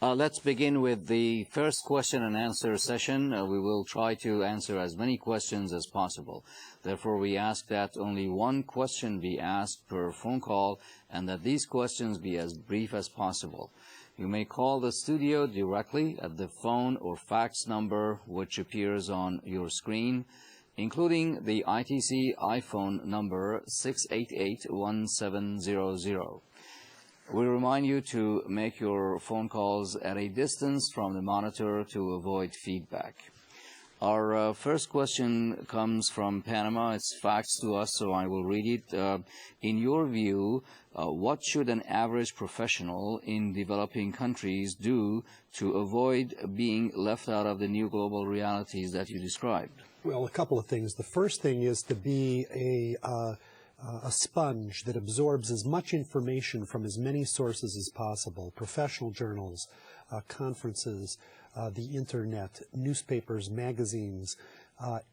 Let's begin with the first question and answer session. We will try to answer as many questions as possible. Therefore, we ask that only one question be asked per phone call and that these questions be as brief as possible. You may call the studio directly at the phone or fax number which appears on your screen, including the ITC iPhone number 688-1700. We remind you to make your phone calls at a distance from the monitor to avoid feedback. Our first question comes from Panama. It's faxed to us, so I will read it. In your view, what should an average professional in developing countries do to avoid being left out of the new global realities that you described? Well, a couple of things. The first thing is to be a sponge that absorbs as much information from as many sources as possible: professional journals, conferences, the internet, newspapers, magazines.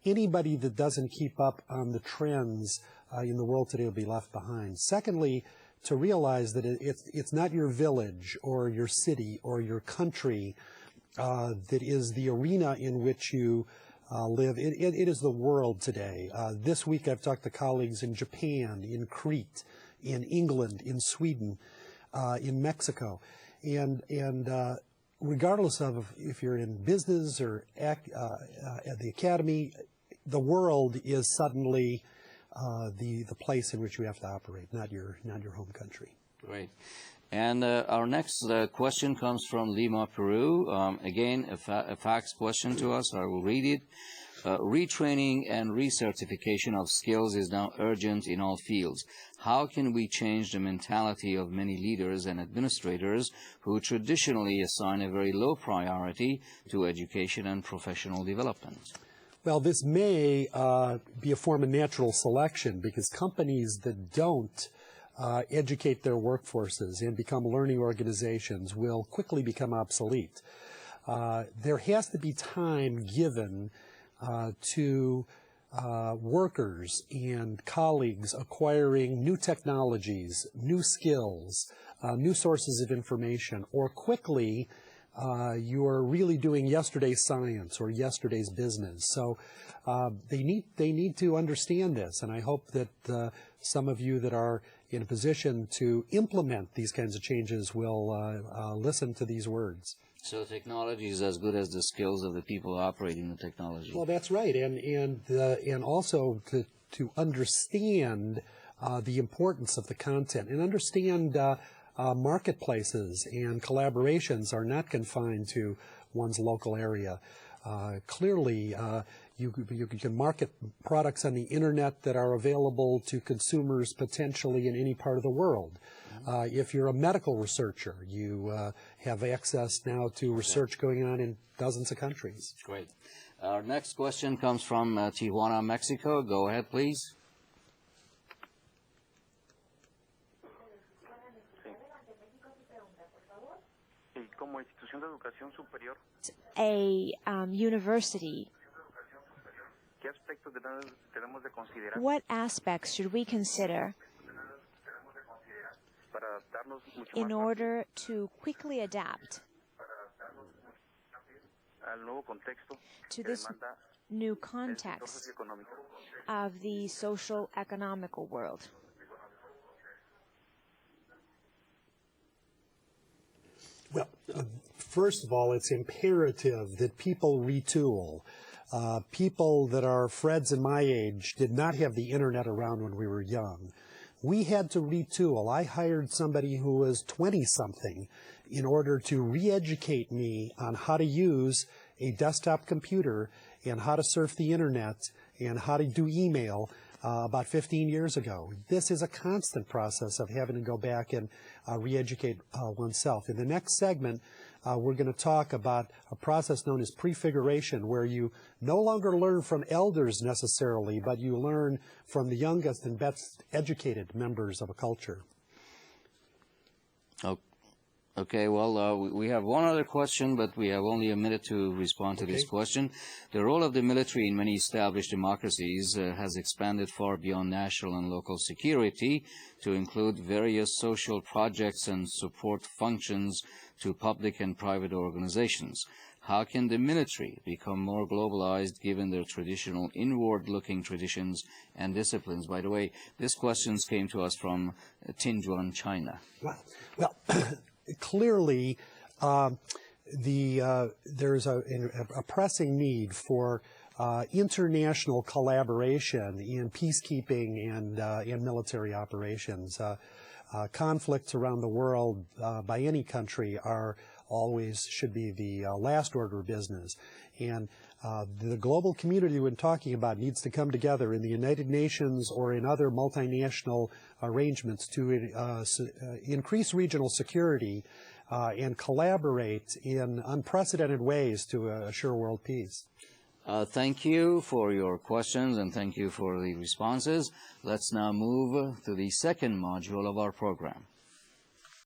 Anybody that doesn't keep up on the trends in the world today will be left behind. Secondly, to realize that it's not your village or your city or your country that is the arena in which you live. It is the world today. This week I've talked to colleagues in Japan, in Crete, in England, in Sweden, in Mexico. And regardless of if you're in business or at the academy, the world is suddenly the place in which you have to operate, not your home country. Great. And our next question comes from Lima, Peru. Again, a fax question to us. I will read it. Retraining and recertification of skills is now urgent in all fields. How can we change the mentality of many leaders and administrators who traditionally assign a very low priority to education and professional development? Well, this may be a form of natural selection, because companies that don't educate their workforces and become learning organizations will quickly become obsolete. There has to be time given to workers and colleagues acquiring new technologies, new skills, new sources of information, or quickly you are really doing yesterday's science or yesterday's business. So they need to understand this, and I hope that some of you that are in a position to implement these kinds of changes will listen to these words. So technology is as good as the skills of the people operating the technology. Well, that's right, and also to understand the importance of the content and understand marketplaces and collaborations are not confined to one's local area. Clearly, you can market products on the internet that are available to consumers potentially in any part of the world. If you're a medical researcher, you have access now to research going on in dozens of countries. Great. Our next question comes from Tijuana, Mexico. Go ahead, please. A university, what aspects should we consider in order to quickly adapt to this new context of the social economical world? Well, first of all, it's imperative that people retool. People that are Fred's and my age did not have the internet around when we were young. We had to retool. I hired somebody who was 20-something in order to re-educate me on how to use a desktop computer and how to surf the internet and how to do email about 15 years ago. This is a constant process of having to go back and re-educate oneself. In the next segment, we're going to talk about a process known as prefiguration, where you no longer learn from elders necessarily, but you learn from the youngest and best educated members of a culture. Okay, well, we have one other question, but we have only a minute to respond to this question. The role of the military in many established democracies has expanded far beyond national and local security to include various social projects and support functions to public and private organizations. How can the military become more globalized given their traditional inward-looking traditions and disciplines? By the way, this question came to us from Tinjuan, China. Well, clearly, there's a pressing need for international collaboration in peacekeeping and military operations. Conflicts around the world by any country should be the last order of business. And the global community we're talking about needs to come together in the United Nations or in other multinational arrangements to increase regional security and collaborate in unprecedented ways to assure world peace. Thank you for your questions and thank you for the responses. Let's now move to the second module of our program.